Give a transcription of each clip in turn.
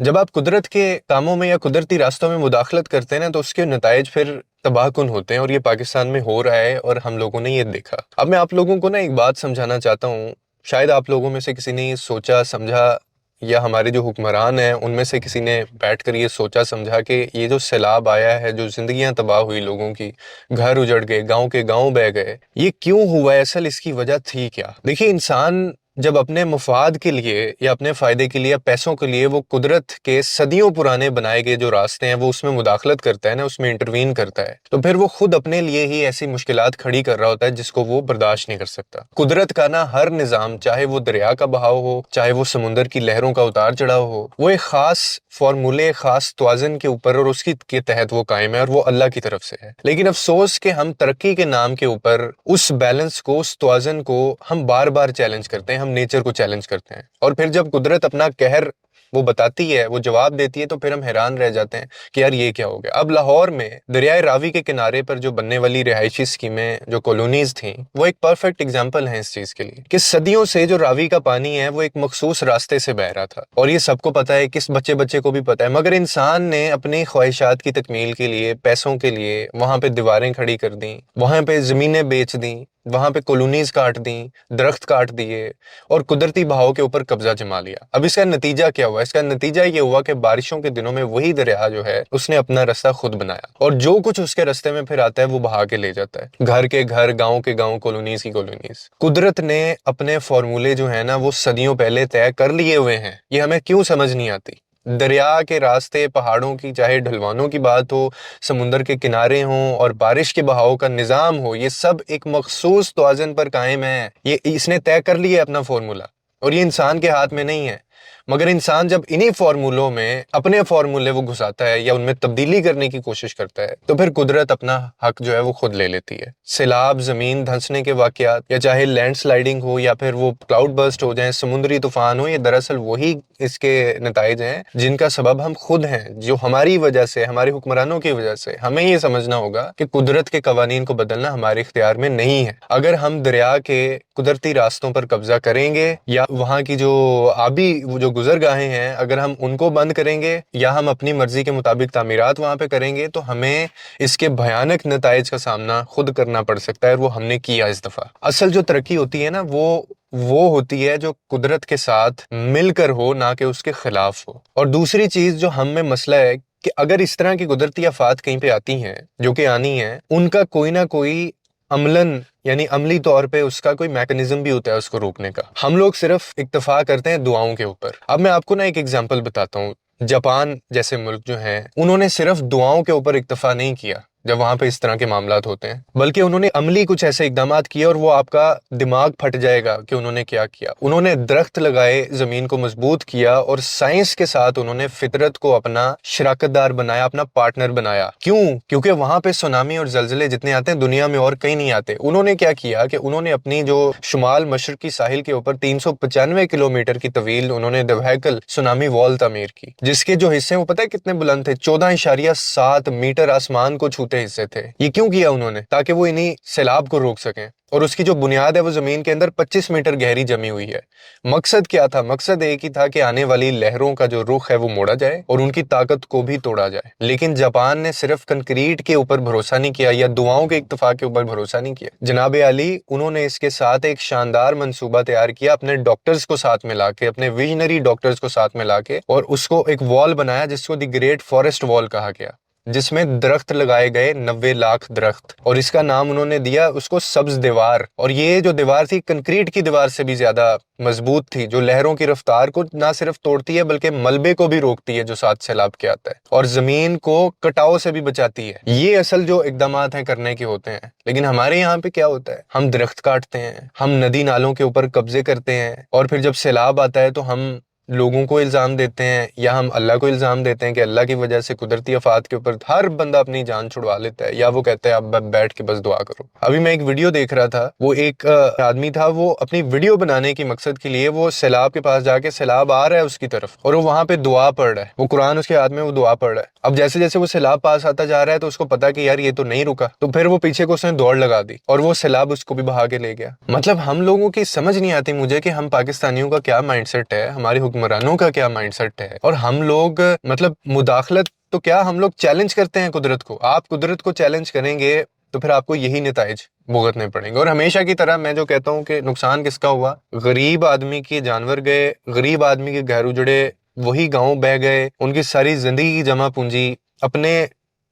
जब आप कुदरत के कामों में या कुदरती रास्तों में मुदाखलत करते हैं ना, तो उसके नतायज फिर तबाहकुन होते हैं, और ये पाकिस्तान में हो रहा है और हम लोगों ने ये देखा। अब मैं आप लोगों को ना एक बात समझाना चाहता हूँ। शायद आप लोगों में से किसी ने ये सोचा समझा, या हमारे जो हुक्मरान हैं उनमें से किसी ने बैठकर ये सोचा समझा कि ये जो सैलाब आया है, जो जिंदगियां तबाह हुई लोगों की, घर उजड़ गए, गांव के गांव बह गए, ये क्यों हुआ है, असल इसकी वजह थी क्या? देखिए, इंसान जब अपने मुफाद के लिए या अपने फ़ायदे के लिए या पैसों के लिए वो कुदरत के सदियों पुराने बनाए गए जो रास्ते हैं वो उसमें मुदाखलत करता है ना, उसमें इंटरवीन करता है, तो फिर वो खुद अपने लिए ही ऐसी मुश्किलात खड़ी कर रहा होता है जिसको वो बर्दाश्त नहीं कर सकता। कुदरत का ना हर निज़ाम, चाहे वो दरिया का बहाव हो, चाहे वो समुंदर की लहरों का उतार चढ़ाव हो, वो एक ख़ास फार्मूले, ख़ास तवाज़न के ऊपर और उसकी के तहत वो कायम है, और वो अल्लाह की तरफ से है। लेकिन अफसोस कि हम तरक्की के नाम के ऊपर उस बैलेंस को, उस तवाज़न को हम बार बार चैलेंज करते हैं, हम नेचर को चैलेंज करते हैं, और फिर जब कुदरत अपना कहर वो बताती है, वो जवाब देती है, तो फिर हम हैरान रह जाते हैं कि यार ये क्या हो गया। अब लाहौर में दरियाए रावी के किनारे पर जो बनने वाली रिहायशी स्कीमें, जो कॉलोनीज थी, वो एक परफेक्ट एग्जाम्पल है इस चीज के लिए कि सदियों से जो रावी का पानी है वो एक मखसूस रास्ते से बह रहा था, और ये सबको पता है, किस बच्चे बच्चे को भी पता है, मगर इंसान ने अपनी ख्वाहिशात की तकमील के लिए, पैसों के लिए वहां पे दीवारें खड़ी कर दी, वहां पे जमीनें बेच दी, वहां पे कॉलोनीज काट दी, दरख्त काट दिए, और कुदरती बहाव के ऊपर कब्जा जमा लिया। अब इसका नतीजा क्या हुआ? इसका नतीजा ये हुआ कि बारिशों के दिनों में वही दरिया जो है उसने अपना रास्ता खुद बनाया, और जो कुछ उसके रास्ते में फिर आता है वो बहा के ले जाता है, घर के घर, गांव के गांव, कॉलोनीज की कॉलोनीज। कुदरत ने अपने फॉर्मूले जो है ना वो सदियों पहले तय कर लिए हुए हैं, ये हमें क्यों समझ नहीं आती। दरिया के रास्ते, पहाड़ों की चाहे ढलवानों की बात हो, समुंदर के किनारे हों, और बारिश के बहाव का निज़ाम हो, ये सब एक मखसूस तवाज़न पर कायम है। ये इसने तय कर लिया अपना फॉर्मूला, और ये इंसान के हाथ में नहीं है। मगर इंसान जब इन्हीं फार्मूलों में अपने फार्मूले वो घुसाता है या उनमें तब्दीली करने की कोशिश करता है, तो फिर कुदरत अपना हक जो है वो खुद ले लेती है। सैलाब, जमीन धंसने के वाकयात, या चाहे लैंड स्लाइडिंग हो, या फिर वो क्लाउड बर्स्ट हो जाए, समुद्री तूफान हो, ये दरअसल वही इसके नताइज हैं जिनका सबब हम खुद हैं, जो हमारी वजह से, हमारे हुक्मरानों की वजह से। हमें ये समझना होगा कि कुदरत के कवानीन को बदलना हमारे इख्तियार में नहीं है। अगर हम दरिया के कुदरती रास्तों पर कब्जा करेंगे, या वहाँ की जो आबी जो गुजरगाहें हैं अगर हम उनको बंद करेंगे, या हम अपनी मर्जी के मुताबिक तामीरात वहाँ पे करेंगे, तो हमें इसके भयानक नताइज का सामना खुद करना पड़ सकता है, और वो हमने किया इस दफा। असल जो तरक्की होती है ना, वो होती है जो कुदरत के साथ मिलकर हो, ना कि उसके खिलाफ हो। और दूसरी चीज जो हम में मसला है कि अगर इस तरह की कुदरती आफात कहीं पे आती हैं, जो कि आनी है, उनका कोई ना कोई अमलन यानी अमली तौर पे उसका कोई मैकेनिज्म भी होता है उसको रोकने का। हम लोग सिर्फ इक्तफा करते हैं दुआओं के ऊपर। अब मैं आपको ना एक एग्जांपल बताता हूँ। जापान जैसे मुल्क जो हैं, उन्होंने सिर्फ दुआओं के ऊपर इक्तफा नहीं किया जब वहां पे इस तरह के मामलात होते हैं, बल्कि उन्होंने अमली कुछ ऐसे इकदामात किए, और वो आपका दिमाग फट जाएगा कि उन्होंने क्या किया। उन्होंने दरख्त लगाए, जमीन को मजबूत किया, और साइंस के साथ उन्होंने फितरत को अपना शराकतदार बनाया, अपना पार्टनर बनाया। क्यों? क्योंकि वहां पे सुनामी और जलजले जितने आते हैं दुनिया में और कहीं नहीं आते। उन्होंने क्या किया कि उन्होंने अपनी जो शुमाल मशरकी साहिल के ऊपर 395 किलोमीटर की तवील उन्होंने दवहकल सुनामी वॉल तामीर की, जिसके जो हिस्से वो पता है कितने बुलंद थे? 14.7 मीटर आसमान को छूते हिस्से थे। ये क्यों किया उन्होंने? ताकि वो इन्हीं सैलाब को रोक सकें। और उसकी जो बुनियाद है वो जमीन के अंदर 25 मीटर गहरी जमी हुई है। मकसद क्या था? मकसद एक ही था कि आने वाली लहरों का जो रुख है वो मोड़ा जाए और उनकी ताकत को भी तोड़ा जाए। लेकिन जापान ने सिर्फ कंक्रीट के ऊपर भरोसा नहीं किया या दुआओं के इत्तफाक के ऊपर भरोसा नहीं किया। जनाब अली, उन्होंने इसके साथ एक शानदार मंसूबा तैयार किया, अपने डॉक्टर्स को साथ मिला के, अपने विजनरी डॉक्टर्स को साथ मिला के, और उसको एक वॉल बनाया जिसको द ग्रेट फॉरेस्ट वॉल कहा गया, जिसमें दरख्त लगाए गए 90 लाख दरख्त, और इसका नाम उन्होंने दिया उसको सब्ज दीवार। और ये जो दीवार थी कंक्रीट की दीवार से भी ज्यादा मजबूत थी, जो लहरों की रफ्तार को ना सिर्फ तोड़ती है बल्कि मलबे को भी रोकती है जो साथ सैलाब के आता है, और जमीन को कटाव से भी बचाती है। ये असल जो इकदामात हैं करने के होते हैं। लेकिन हमारे यहाँ पे क्या होता है? हम दरख्त काटते हैं, हम नदी नालों के ऊपर कब्जे करते हैं, और फिर जब सैलाब आता है तो हम लोगों को इल्जाम देते हैं या हम अल्लाह को इल्जाम देते हैं कि अल्लाह की वजह से कुदरती आफात के ऊपर हर बंदा अपनी जान छुड़वा लेता है, या वो कहते हैं आप बैठ के बस दुआ करो। अभी मैं एक वीडियो देख रहा था, वो एक आदमी था, वो अपनी वीडियो बनाने की मकसद के लिए वो सैलाब के पास जाके, सैलाब आ रहा है उसकी तरफ और वो वहां पे दुआ पढ़ रहा है, वो कुरान उसके हाथ में, वो दुआ पढ़ रहा है। अब जैसे जैसे वो सैलाब पास आता जा रहा है तो उसको पता कि यार ये तो नहीं रुका, तो फिर वो पीछे को उसने दौड़ लगा दी और वो सैलाब उसको भी बहा के ले गया। मतलब हम लोगों की समझ नहीं आती मुझे कि हम पाकिस्तानियों का क्या माइंडसेट है, हमारे حکمرانوں کا کیا مائنڈ سیٹ ہے. اور ہم لوگ مطلب مداخلت تو کیا، ہم لوگ چیلنج کرتے ہیں قدرت کو. آپ قدرت کو چیلنج کریں گے تو پھر آپ کو یہی نتائج بھگتنے پڑیں گے. اور ہمیشہ کی طرح میں جو کہتا ہوں کہ نقصان کس کا ہوا، غریب آدمی کے جانور گئے، غریب آدمی کے گھر اجڑے، وہی گاؤں بہ گئے، ان کی ساری زندگی کی جمع پونجی اپنے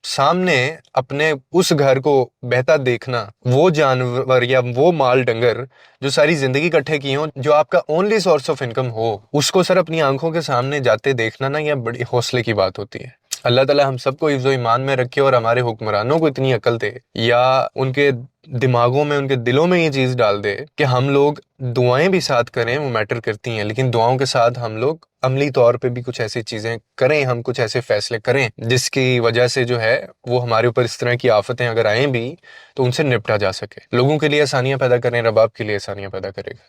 سامنے، اپنے اس گھر کو بہتا دیکھنا. وہ جانور یا وہ مال ڈنگر جو ساری زندگی اکٹھے کیے ہوں، جو آپ کا اونلی سورس آف انکم ہو، اس کو سر اپنی آنکھوں کے سامنے جاتے دیکھنا نا، یہ بڑی حوصلے کی بات ہوتی ہے. اللہ تعالیٰ ہم سب کو حفظ و ایمان میں رکھے، اور ہمارے حکمرانوں کو اتنی عقل دے، یا ان کے دماغوں میں، ان کے دلوں میں یہ چیز ڈال دے کہ ہم لوگ دعائیں بھی ساتھ کریں، وہ میٹر کرتی ہیں، لیکن دعاؤں کے ساتھ ہم لوگ عملی طور پہ بھی کچھ ایسی چیزیں کریں، ہم کچھ ایسے فیصلے کریں جس کی وجہ سے جو ہے وہ ہمارے اوپر اس طرح کی آفتیں اگر آئیں بھی تو ان سے نپٹا جا سکے. لوگوں کے لیے آسانیاں پیدا کریں، رب آپ کے لیے آسانیاں پیدا کرے گا.